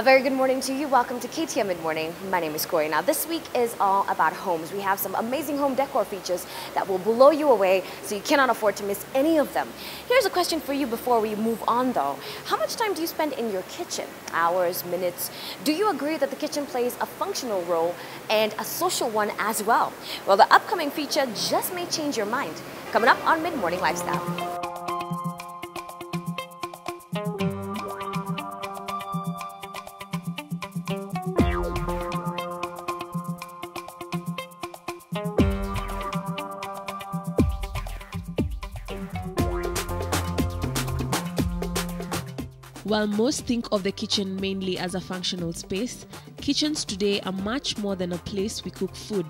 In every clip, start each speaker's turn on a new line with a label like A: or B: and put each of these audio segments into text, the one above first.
A: A very good morning to you. Welcome to KTN Mid Morning. My name is Corey. Now, this week is all about homes. We have some amazing home decor features that will blow you away, so you cannot afford to miss any of them. Here's a question for you before we move on, though. How much time do you spend in your kitchen? Hours, minutes? Do you agree that the kitchen plays a functional role and a social one as well? Well, the upcoming feature just may change your mind. Coming up on Mid Morning Lifestyle.
B: While most think of the kitchen mainly as a functional space, kitchens today are much more than a place we cook food.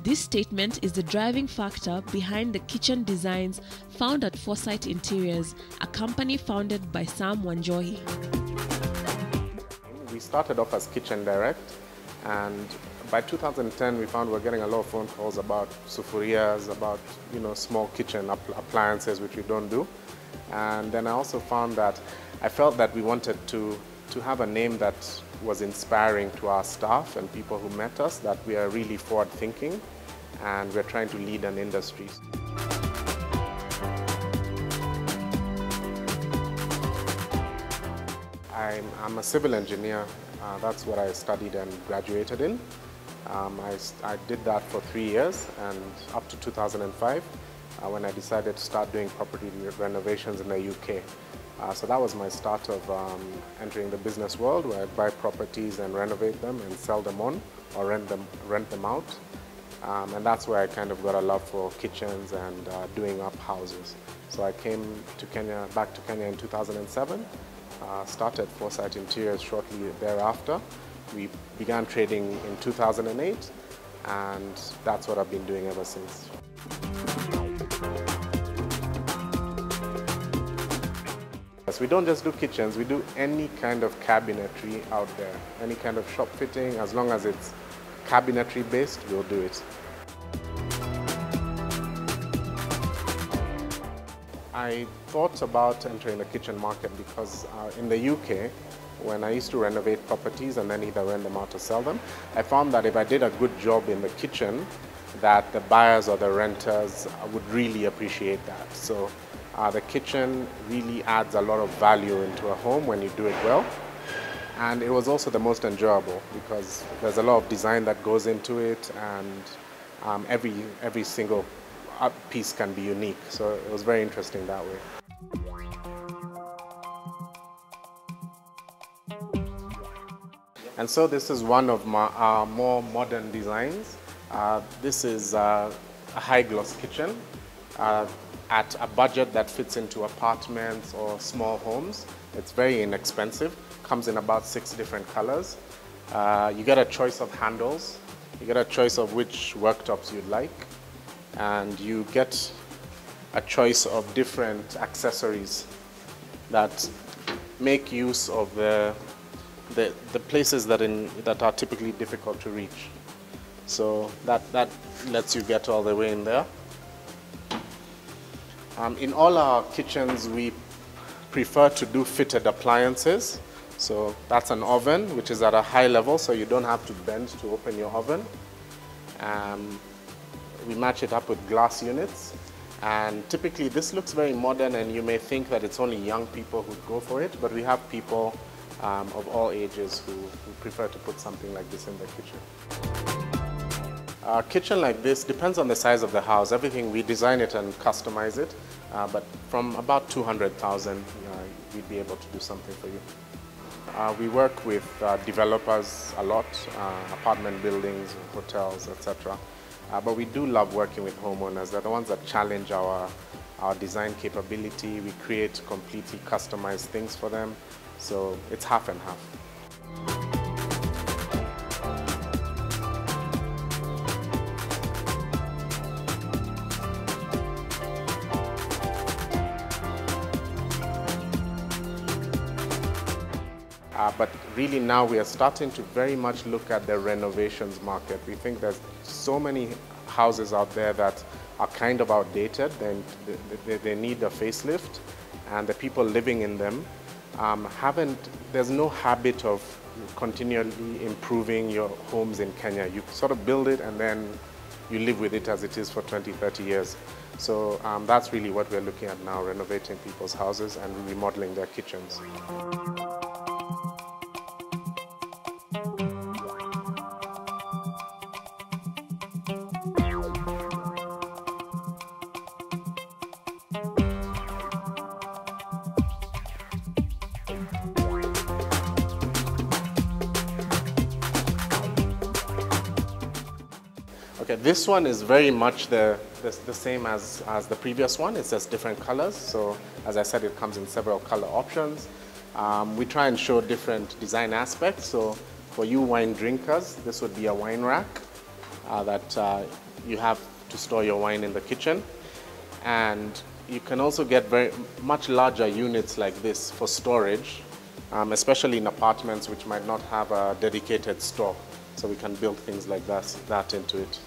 B: This statement is the driving factor behind the kitchen designs found at Foresight Interiors, a company founded by Sam Wanjohi.
C: We started off as Kitchen Direct, and by 2010 we found we were getting a lot of phone calls about sufurias, about small kitchen appliances, which we don't do. And then I also found that I felt that we wanted to have a name that was inspiring to our staff and people who met us, that we are really forward thinking and we're trying to lead an industry. I'm a civil engineer. That's what I studied and graduated in. I did that for 3 years and up to 2005 when I decided to start doing property renovations in the UK. So that was my start of entering the business world, where I buy properties and renovate them and sell them on or rent them out. And that's where I kind of got a love for kitchens and doing up houses. So I came to back to Kenya in 2007, started Foresight Interiors shortly thereafter. We began trading in 2008, and that's what I've been doing ever since. We don't just do kitchens, we do any kind of cabinetry out there. Any kind of shop fitting, as long as it's cabinetry based, we'll do it. I thought about entering the kitchen market because in the UK, when I used to renovate properties and then either rent them out or sell them, I found that if I did a good job in the kitchen, that the buyers or the renters would really appreciate that. So the kitchen really adds a lot of value into a home when you do it well. And it was also the most enjoyable because there's a lot of design that goes into it, and every single piece can be unique. So it was very interesting that way. And so this is one of our more modern designs. This is a high gloss kitchen. At a budget that fits into apartments or small homes. It's very inexpensive, comes in about 6 different colors. You get a choice of handles, you get a choice of which worktops you'd like, and you get a choice of different accessories that make use of the places that are typically difficult to reach. So that lets you get all the way in there. In all our kitchens, we prefer to do fitted appliances. So that's an oven, which is at a high level, so you don't have to bend to open your oven. We match it up with glass units. And typically, this looks very modern, and you may think that it's only young people who go for it, but we have people of all ages who prefer to put something like this in their kitchen. A kitchen like this depends on the size of the house. Everything, we design it and customize it, but from about 200,000, we'd be able to do something for you. We work with developers a lot, apartment buildings, hotels, etc. But we do love working with homeowners. They're the ones that challenge our design capability. We create completely customized things for them, so it's half and half. But really now we are starting to very much look at the renovations market. We think there's so many houses out there that are kind of outdated. They need a facelift, and the people living in them there's no habit of continually improving your homes in Kenya. You sort of build it and then you live with it as it is for 20, 30 years. So that's really what we're looking at now, renovating people's houses and remodeling their kitchens. Okay, this one is very much the same as the previous one. It's just different colors. So as I said, it comes in several color options. We try and show different design aspects. So for you wine drinkers, this would be a wine rack that you have to store your wine in the kitchen. And you can also get very much larger units like this for storage, especially in apartments which might not have a dedicated store. So we can build things like that into it.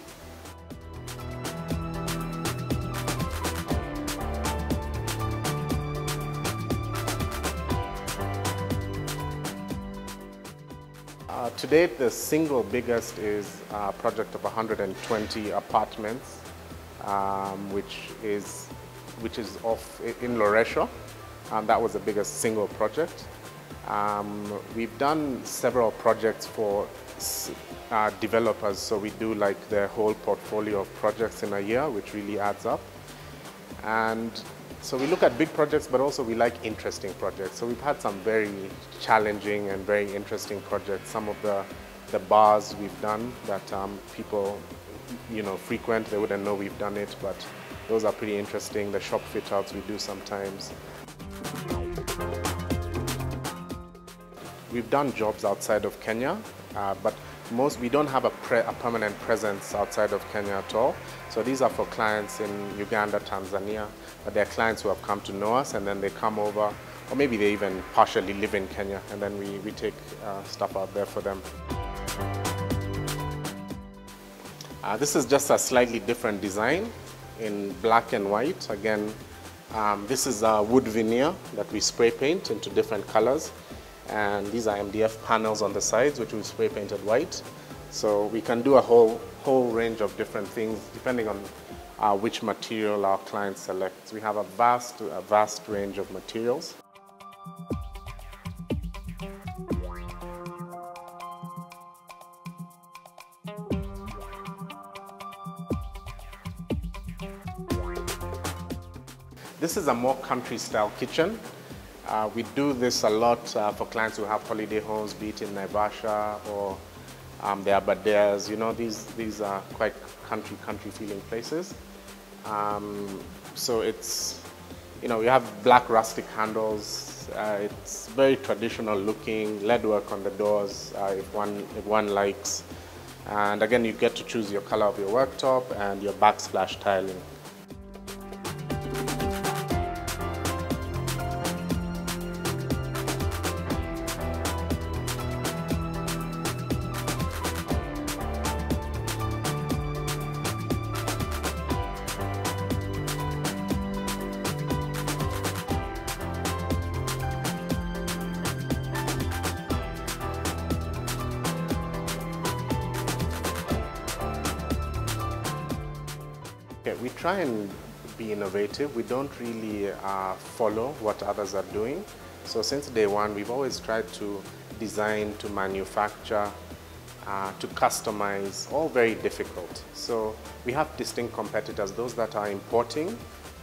C: To date, the single biggest is a project of 120 apartments, which is off in Loresho. That was the biggest single project. We've done several projects for developers, so we do like their whole portfolio of projects in a year, which really adds up. And so we look at big projects, but also we like interesting projects. So we've had some very challenging and very interesting projects. Some of the bars we've done that people, frequent, they wouldn't know we've done it, but those are pretty interesting. The shop fit outs we do sometimes. We've done jobs outside of Kenya, but we don't have a permanent presence outside of Kenya at all. So these are for clients in Uganda, Tanzania, but they're clients who have come to know us and then they come over, or maybe they even partially live in Kenya, and then we take stuff out there for them. This is just a slightly different design in black and white. Again, this is a wood veneer that we spray paint into different colors. And these are MDF panels on the sides, which we spray painted white. So we can do a whole range of different things depending on which material our client selects. We have a vast range of materials. This is a more country-style kitchen. We do this a lot for clients who have holiday homes, be it in Naivasha or the Aberdares. These are quite country feeling places. So it's, we have black rustic handles. It's very traditional looking, leadwork on the doors if one likes. And again, you get to choose your color of your worktop and your backsplash tiling. Okay, we try and be innovative. We don't really follow what others are doing. So since day one, we've always tried to design, to manufacture, to customize, all very difficult. So we have distinct competitors, those that are importing,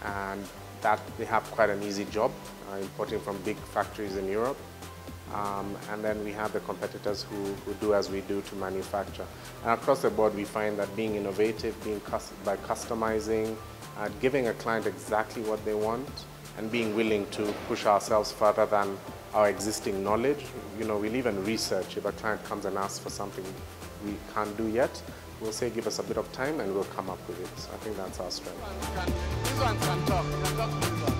C: and that they have quite an easy job, importing from big factories in Europe. And then we have the competitors who do as we do to manufacture. And across the board, we find that being innovative, by customizing, giving a client exactly what they want, and being willing to push ourselves further than our existing knowledge. We'll even research. If a client comes and asks for something we can't do yet, we'll say give us a bit of time and we'll come up with it. So I think that's our strength.
D: This one can talk. You can talk to this one.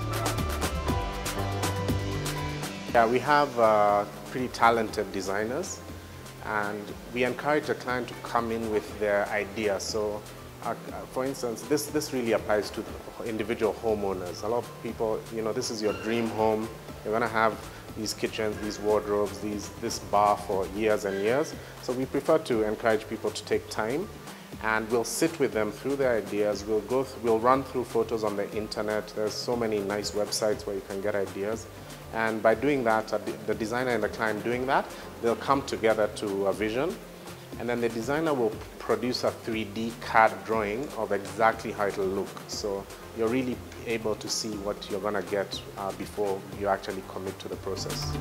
C: Yeah, we have pretty talented designers, and we encourage the client to come in with their idea. So, for instance, this really applies to individual homeowners. A lot of people, this is your dream home. You're going to have these kitchens, these wardrobes, this bar for years and years. So we prefer to encourage people to take time, and we'll sit with them through their ideas. We'll run through photos on the internet. There's so many nice websites where you can get ideas. And by doing that, the designer and the client doing that, they'll come together to a vision. And then the designer will produce a 3D CAD drawing of exactly how it'll look. So you're really able to see what you're going to get before you actually commit to the process.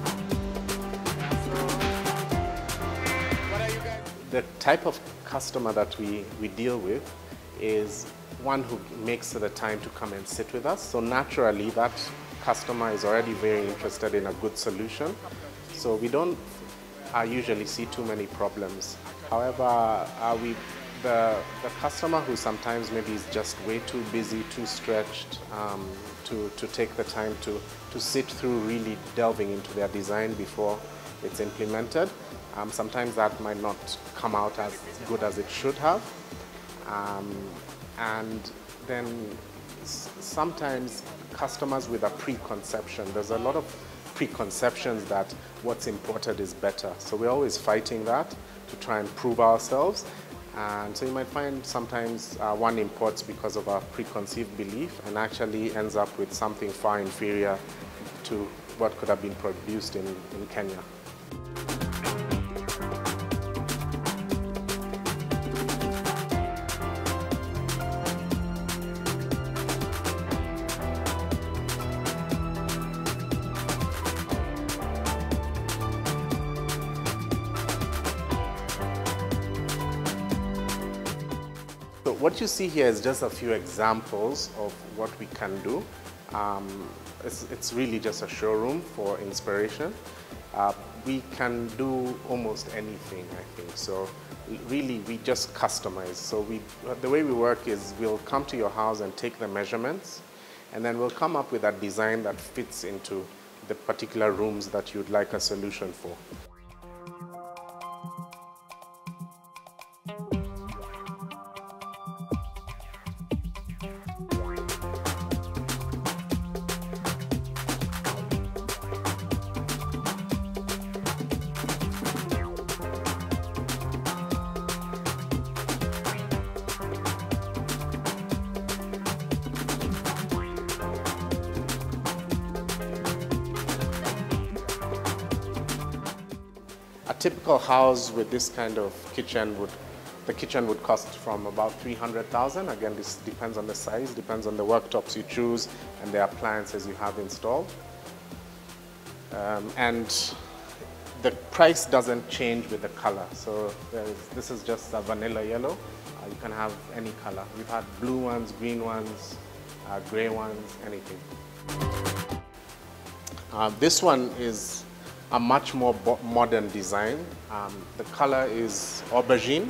D: What are you guys?
C: The type of customer that we deal with is one who makes the time to come and sit with us. So naturally, that customer is already very interested in a good solution. So we don't usually see too many problems. However, the customer who sometimes maybe is just way too busy, too stretched to take the time to sit through really delving into their design before it's implemented, sometimes that might not come out as good as it should have. And then sometimes customers with a preconception, there's a lot of preconceptions that what's imported is better. So we're always fighting that to try and prove ourselves. And so you might find sometimes one imports because of a preconceived belief and actually ends up with something far inferior to what could have been produced in Kenya. So what you see here is just a few examples of what we can do. It's really just a showroom for inspiration. We can do almost anything, I think. So really, we just customize. So the way we work is we'll come to your house and take the measurements, and then we'll come up with a design that fits into the particular rooms that you'd like a solution for. A typical house with this kind of kitchen the kitchen would cost from about 300,000. Again, this depends on the size, depends on the worktops you choose and the appliances you have installed. And the price doesn't change with the color. So this is just a vanilla yellow. You can have any color. We've had blue ones, green ones, gray ones, anything. This one is a much more modern design. The color is aubergine,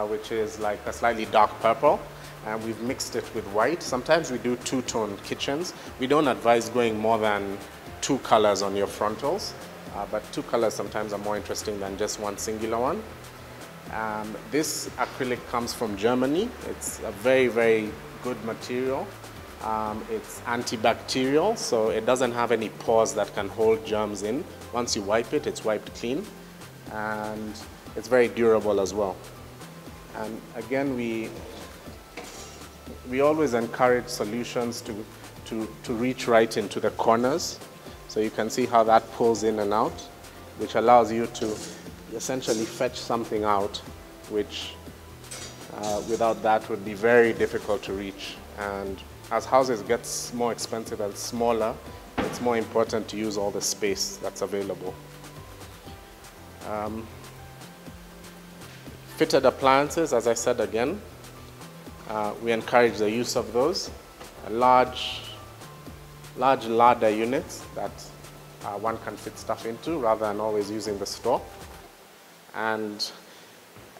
C: which is like a slightly dark purple, and we've mixed it with white. Sometimes we do two-tone kitchens. We don't advise going more than 2 colors on your frontals, but 2 colors sometimes are more interesting than just one singular one. This acrylic comes from Germany. It's a very, very good material. It's antibacterial, so it doesn't have any pores that can hold germs in. Once you wipe it, it's wiped clean, and it's very durable as well. And again, we always encourage solutions to reach right into the corners. So you can see how that pulls in and out, which allows you to essentially fetch something out, which without that would be very difficult to reach. And as houses get more expensive and smaller, it's more important to use all the space that's available. Fitted appliances, as I said again, we encourage the use of those. Large ladder units that one can fit stuff into rather than always using the store. And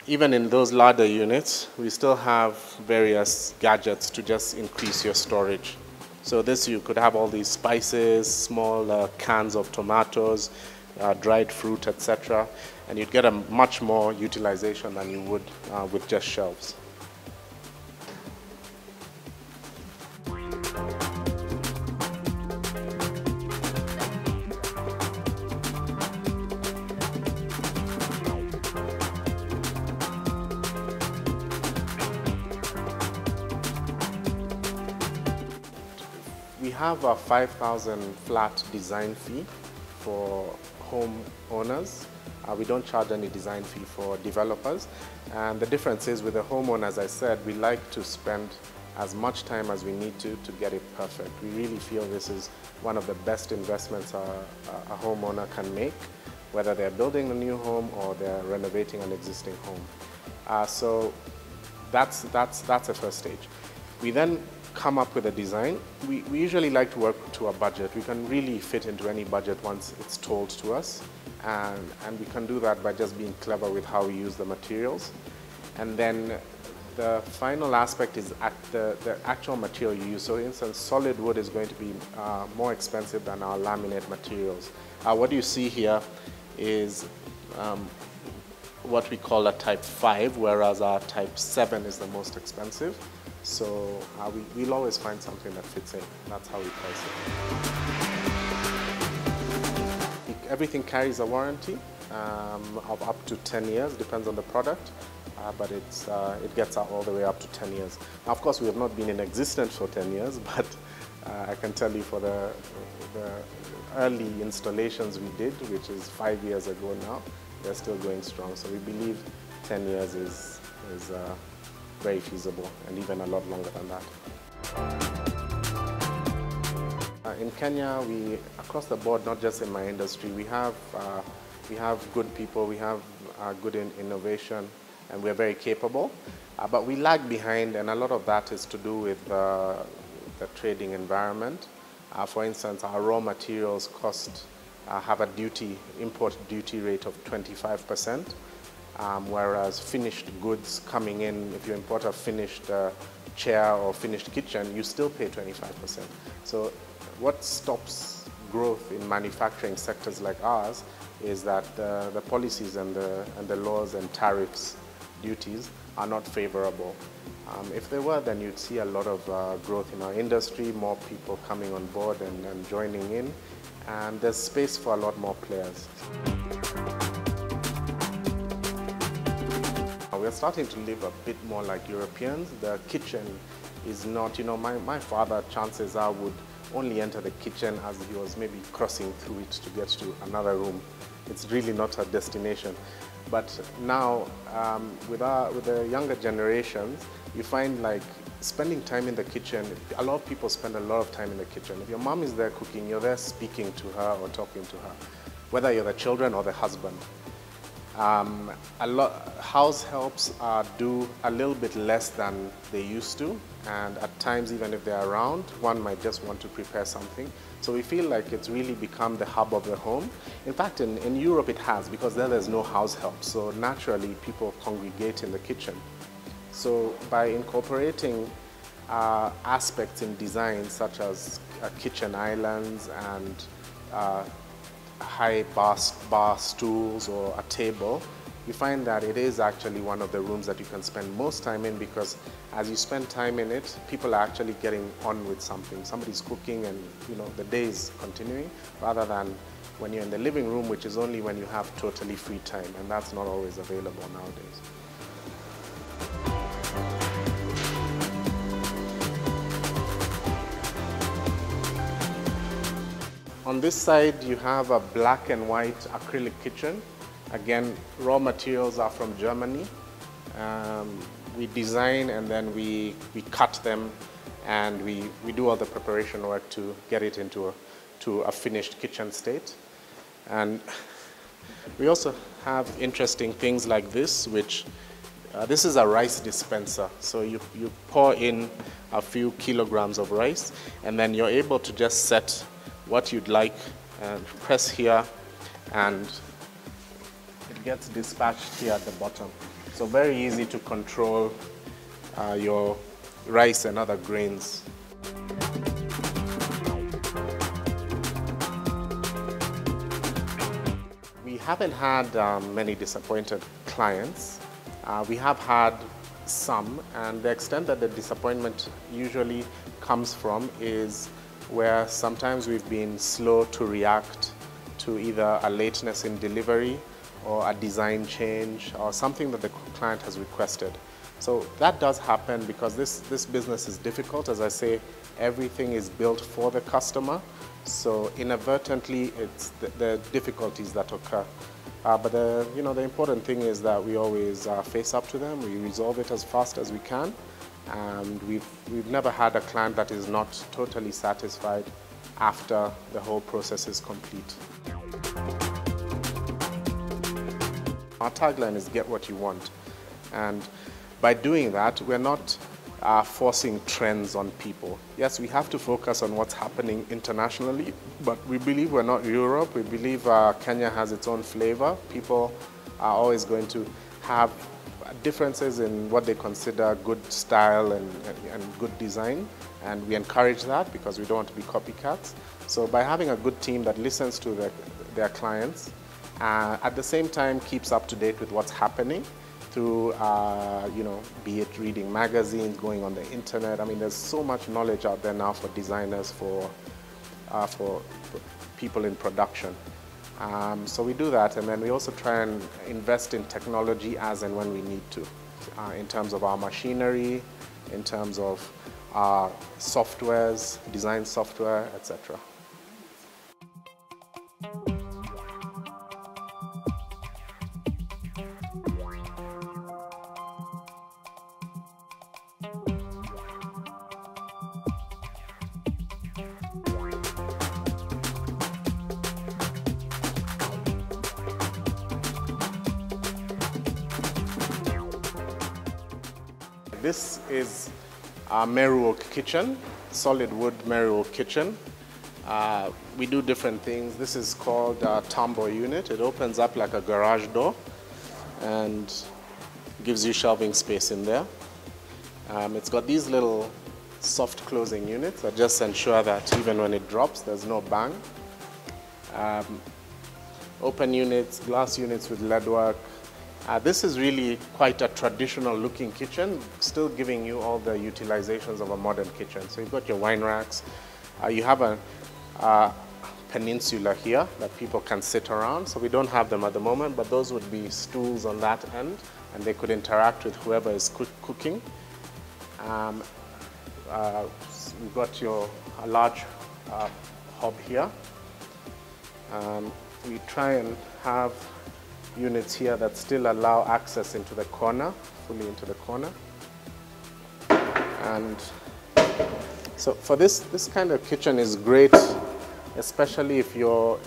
C: even in those ladder units, we still have various gadgets to just increase your storage. So this, you could have all these spices, small cans of tomatoes, dried fruit, etc. And you'd get a much more utilization than you would with just shelves. have a 5,000 flat design fee for home owners. We don't charge any design fee for developers. And the difference is with the homeowner, as I said, we like to spend as much time as we need to get it perfect. We really feel this is one of the best investments a homeowner can make, whether they're building a new home or they're renovating an existing home. So that's the first stage. We then come up with a design. We usually like to work to a budget. We can really fit into any budget once it's told to us. And we can do that by just being clever with how we use the materials. And then the final aspect is the actual material you use. So for instance, solid wood is going to be more expensive than our laminate materials. What you see here is what we call a type 5, whereas our type 7 is the most expensive. So we'll always find something that fits in. That's how we price it. Everything carries a warranty of up to 10 years, depends on the product, but it gets all the way up to 10 years. Now, of course, we have not been in existence for 10 years, but I can tell you for the early installations we did, which is 5 years ago now, they're still going strong. So we believe 10 years is very feasible, and even a lot longer than that. In Kenya, across the board, not just in my industry, we have good people, we have good innovation, and we're very capable. But we lag behind, and a lot of that is to do with the trading environment. For instance, our raw materials have a import duty rate of 25%. Whereas finished goods coming in, if you import a finished chair or finished kitchen, you still pay 25%. So what stops growth in manufacturing sectors like ours is that the policies and the laws and tariffs, duties, are not favorable. If they were, then you'd see a lot of growth in our industry, more people coming on board and joining in, and there's space for a lot more players. We're starting to live a bit more like Europeans. The kitchen is not, my father, chances are, would only enter the kitchen as he was maybe crossing through it to get to another room. It's really not a destination. But now, with the younger generations, you find like spending time in the kitchen, a lot of people spend a lot of time in the kitchen. If your mom is there cooking, you're there speaking to her or talking to her, whether you're the children or the husband. House helps do a little bit less than they used to, and at times, even if they're around, one might just want to prepare something. So we feel like it's really become the hub of the home. In fact, in Europe it has, because there's no house help, so naturally people congregate in the kitchen. So by incorporating aspects in design such as kitchen islands and high bar stools or a table, you find that it is actually one of the rooms that you can spend most time in, because as you spend time in it, people are actually getting on with something. Somebody's cooking and the day is continuing, rather than when you're in the living room, which is only when you have totally free time, and that's not always available nowadays. On this side, you have a black and white acrylic kitchen. Again, raw materials are from Germany. We design and then we cut them, and we do all the preparation work to get it into a finished kitchen state. And we also have interesting things like this, which this is a rice dispenser. So you pour in a few kilograms of rice, and then you're able to just set what you'd like and press here, and it gets dispatched here at the bottom. So very easy to control your rice and other grains. We haven't had many disappointed clients. We have had some, and the extent that the disappointment usually comes from is where sometimes we've been slow to react to either a lateness in delivery or a design change or something that the client has requested. So that does happen because this business is difficult. As I say, everything is built for the customer. So inadvertently, it's the difficulties that occur. But the important thing is that we always face up to them. We resolve it as fast as we can. And we've never had a client that is not totally satisfied after the whole process is complete. Our tagline is "Get what you want," and by doing that, we're not forcing trends on people. Yes, we have to focus on what's happening internationally, but we believe we're not Europe. We believe Kenya has its own flavor. People are always going to have differences in what they consider good style and good design, and we encourage that because we don't want to be copycats. So by having a good team that listens to their clients, at the same time keeps up to date with what's happening through, be it reading magazines, going on the internet. I mean, there's so much knowledge out there now for designers, for people in production. So we do that, and then we also try and invest in technology as and when we need to, in terms of our machinery, in terms of our softwares, design software, etc. This is our Meru Oak kitchen, solid wood Meru Oak kitchen. We do different things. This is called a tomboy unit. It opens up like a garage door and gives you shelving space in there. It's got these little soft closing units that just ensure that even when it drops, there's no bang. Open units, glass units with leadwork. This is really quite a traditional looking kitchen, still giving you all the utilizations of a modern kitchen. So you've got your wine racks. You have a peninsula here that people can sit around. So we don't have them at the moment, but those would be stools on that end, and they could interact with whoever is cooking. We've got a large hob here. We try and have units here that still allow access into the corner, fully into the corner. And so for this kind of kitchen is great, especially if you're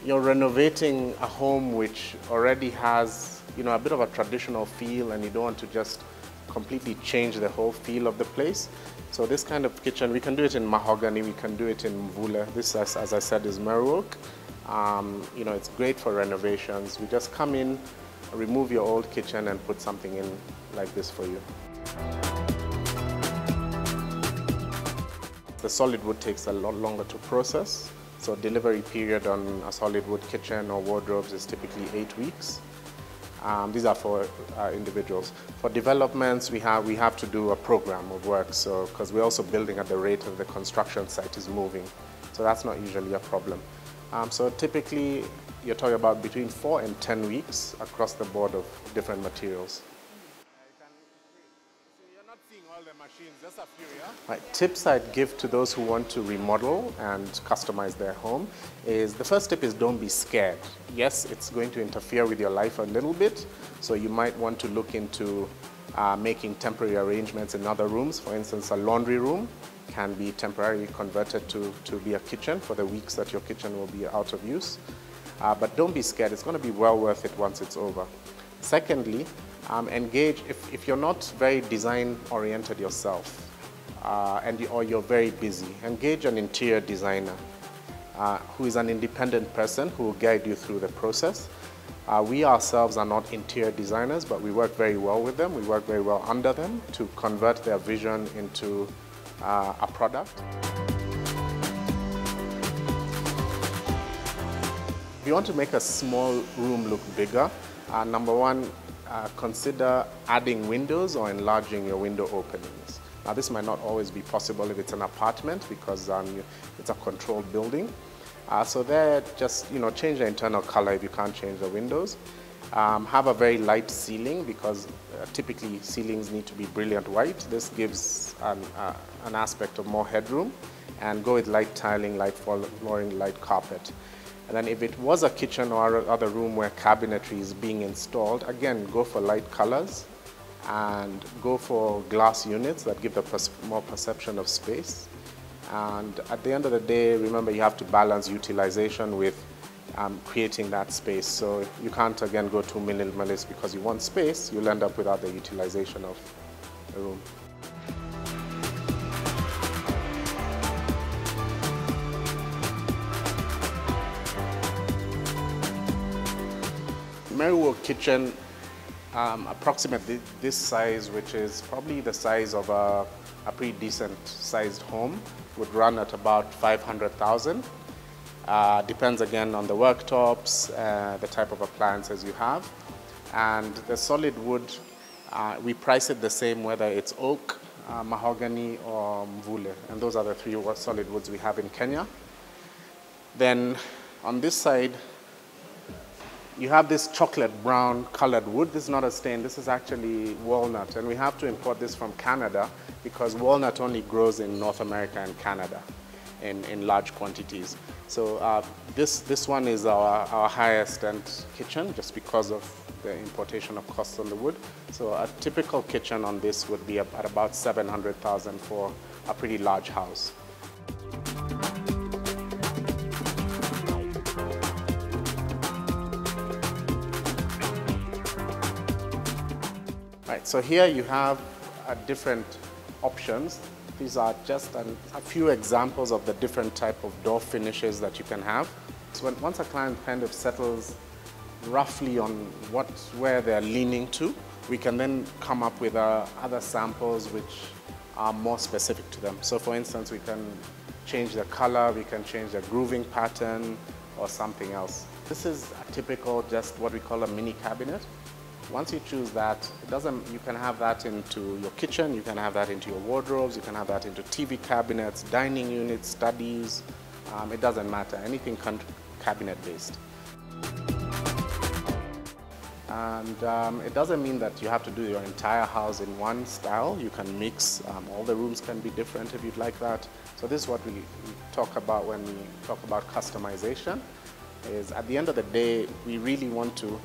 C: renovating a home which already has a bit of a traditional feel, and you don't want to just completely change the whole feel of the place. So this kind of kitchen, we can do it in mahogany, we can do it in mvule. This, as I said, is Meru Oak. It's great for renovations. We just come in, remove your old kitchen and put something in like this for you. The solid wood takes a lot longer to process. So delivery period on a solid wood kitchen or wardrobes is typically 8 weeks. These are for individuals. For developments, we have to do a program of work, so because we're also building at the rate of the construction site is moving. So that's not usually a problem. So typically, you're talking about between 4 and 10 weeks across the board of different materials.
D: You're not seeing all the machines, just a few, yeah?
C: Right. Tips I'd give to those who want to remodel and customize their home is, the first tip is don't be scared. Yes, it's going to interfere with your life a little bit, so you might want to look into making temporary arrangements in other rooms. For instance, a laundry room can be temporarily converted to be a kitchen for the weeks that your kitchen will be out of use. But don't be scared, it's going to be well worth it once it's over. Secondly, engage, if you're not very design oriented yourself or you're very busy, engage an interior designer who is an independent person who will guide you through the process. We ourselves are not interior designers, but we work very well with them. We work very well under them to convert their vision into a product. If you want to make a small room look bigger, number one, consider adding windows or enlarging your window openings. Now, this might not always be possible if it's an apartment because it's a controlled building. So there, just change the internal color if you can't change the windows. have a very light ceiling because typically ceilings need to be brilliant white. This gives an aspect of more headroom, and go with light tiling, light flooring, light carpet. And then if it was a kitchen or other room where cabinetry is being installed, again, go for light colors and go for glass units that give more perception of space. And at the end of the day, remember, you have to balance utilization with creating that space. So you can't, again, go too minimalist because you want space. You'll end up without the utilization of the room. Marywood kitchen, approximately this size, which is probably the size of a pretty decent sized home, would run at about 500,000. Depends again on the worktops, the type of appliances you have. And the solid wood, we price it the same whether it's oak, mahogany or mvule. And those are the three solid woods we have in Kenya. Then on this side, you have this chocolate brown colored wood. This is not a stain, this is actually walnut. And we have to import this from Canada because walnut only grows in North America and Canada in large quantities. So this one is our highest end kitchen just because of the importation of costs on the wood. So a typical kitchen on this would be at about 700,000 for a pretty large house. Right, so here you have different options. These are just a few examples of the different type of door finishes that you can have. So once a client kind of settles roughly on where they're leaning to, we can then come up with other samples which are more specific to them. So for instance, we can change the color, we can change the grooving pattern or something else. This is a typical, just what we call a mini cabinet. Once you choose that, you can have that into your kitchen, you can have that into your wardrobes, you can have that into TV cabinets, dining units, studies. It doesn't matter, anything cabinet based. And it doesn't mean that you have to do your entire house in one style. You can mix, all the rooms can be different if you'd like that. So this is what we talk about when we talk about customization, is at the end of the day, we really want to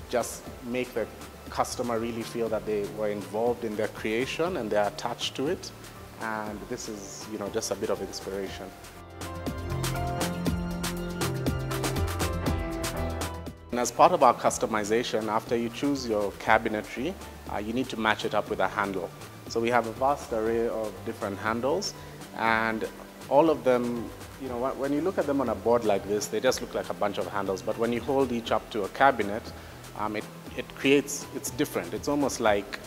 C: just make the customer really feel that they were involved in their creation and they're attached to it. And this is, just a bit of inspiration. And as part of our customization, after you choose your cabinetry, you need to match it up with a handle. So we have a vast array of different handles, and all of them, when you look at them on a board like this, they just look like a bunch of handles. But when you hold each up to a cabinet, it's different. It's almost like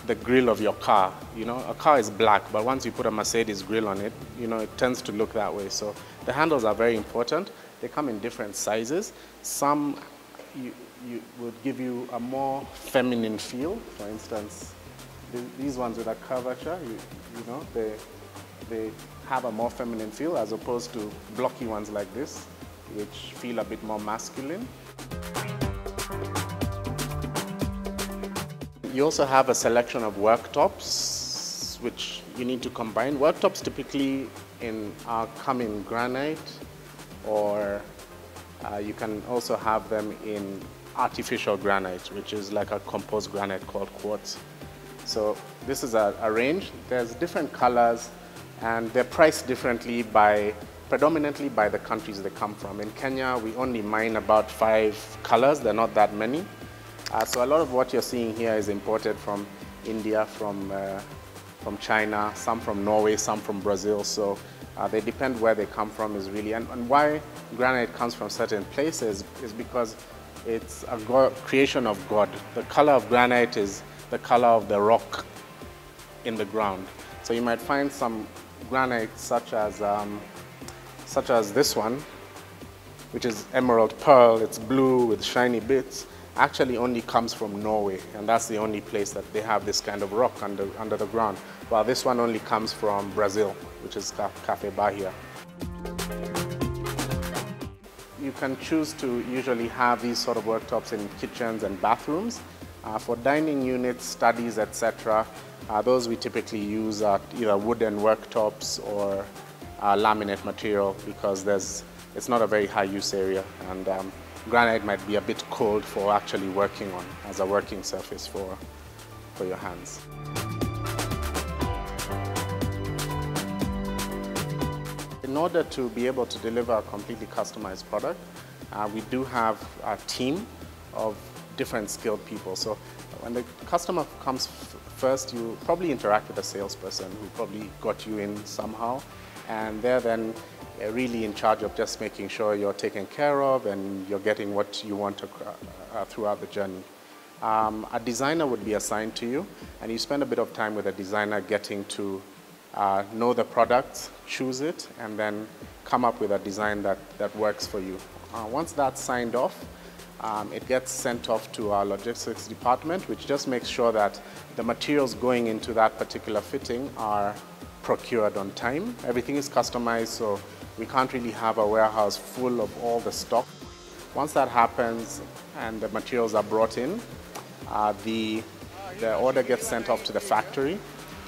C: the grille of your car. A car is black, but once you put a Mercedes grille on it, it tends to look that way. So the handles are very important. They come in different sizes. Some you would give you a more feminine feel. For instance, these ones with a curvature, they have a more feminine feel as opposed to blocky ones like this, which feel a bit more masculine. You also have a selection of worktops, which you need to combine. Worktops typically come in granite, or you can also have them in artificial granite, which is like a composed granite called quartz. So this is a range. There's different colors, and they're priced differently predominantly by the countries they come from. In Kenya, we only mine about 5 colors. They're not that many. So a lot of what you're seeing here is imported from India, from China, some from Norway, some from Brazil. So they depend where they come from is really, and why granite comes from certain places is because it's a creation of God. The color of granite is the color of the rock in the ground. So you might find some granite such as this one, which is emerald pearl. It's blue with shiny bits. Actually only comes from Norway, and that's the only place that they have this kind of rock under the ground. While this one only comes from Brazil, which is Cafe Bahia. you can choose to usually have these sort of worktops in kitchens and bathrooms. For dining units, studies, etc., those we typically use either wooden worktops or laminate material because it's not a very high use area, and granite might be a bit cold for actually working on as a working surface for your hands. In order to be able to deliver a completely customized product, we do have a team of different skilled people. So when the customer comes first, you probably interact with a salesperson who probably got you in somehow, and they're then really in charge of just making sure you're taken care of and you're getting what you want throughout the journey. A designer would be assigned to you, and you spend a bit of time with a designer getting to know the product, choose it, and then come up with a design that works for you. Once that's signed off, it gets sent off to our logistics department, which just makes sure that the materials going into that particular fitting are procured on time. Everything is customized, so we can't really have a warehouse full of all the stock. Once that happens and the materials are brought in, the order gets sent off to the factory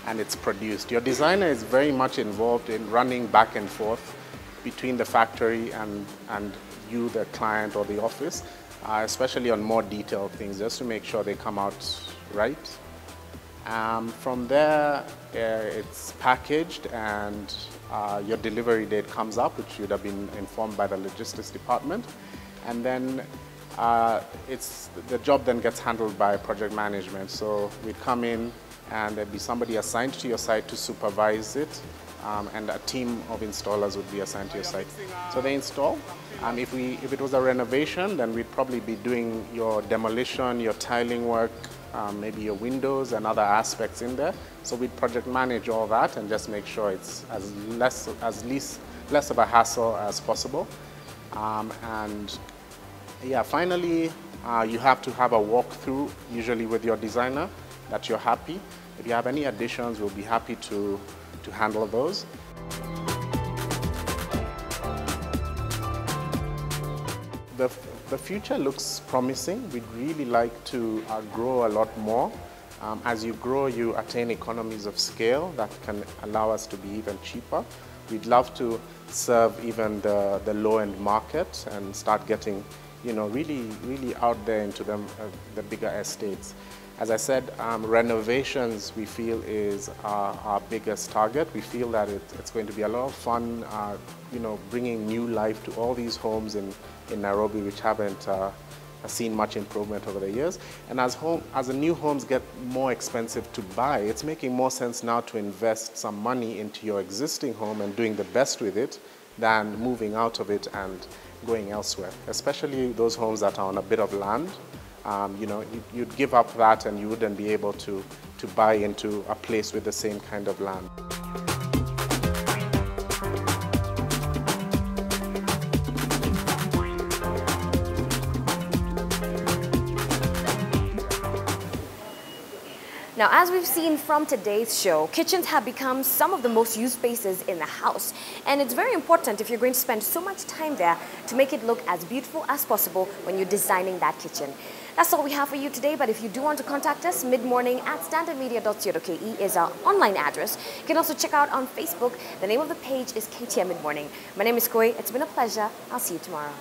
C: and it's produced. Your designer is very much involved in running back and forth between the factory and you, the client or the office, especially on more detailed things, just to make sure they come out right. From there, it's packaged and your delivery date comes up, which you'd have been informed by the logistics department. And then the job then gets handled by project management. So we'd come in and there'd be somebody assigned to your site to supervise it, and a team of installers would be assigned to your site. So they install. If it was a renovation, then we'd probably be doing your demolition, your tiling work, maybe your windows and other aspects in there. So we'd project manage all that and just make sure it's less of a hassle as possible. And yeah, finally, you have to have a walkthrough, usually with your designer, that you're happy. If you have any additions, we'll be happy to handle those. The future looks promising. We'd really like to grow a lot more. As you grow, you attain economies of scale that can allow us to be even cheaper. We'd love to serve even the low-end market and start getting, really out there into the bigger estates. As I said, renovations we feel is our biggest target. We feel that it's going to be a lot of fun, bringing new life to all these homes in Nairobi which haven't seen much improvement over the years. And as the new homes get more expensive to buy, it's making more sense now to invest some money into your existing home and doing the best with it than moving out of it and going elsewhere, especially those homes that are on a bit of land. You'd give up that and you wouldn't be able to buy into a place with the same kind of land.
A: Now, as we've seen from today's show, kitchens have become some of the most used spaces in the house. And it's very important if you're going to spend so much time there to make it look as beautiful as possible when you're designing that kitchen. That's all we have for you today, but if you do want to contact us, midmorning@standardmedia.co.ke is our online address. You can also check out on Facebook. The name of the page is KTN Midmorning. My name is Koi. It's been a pleasure. I'll see you tomorrow.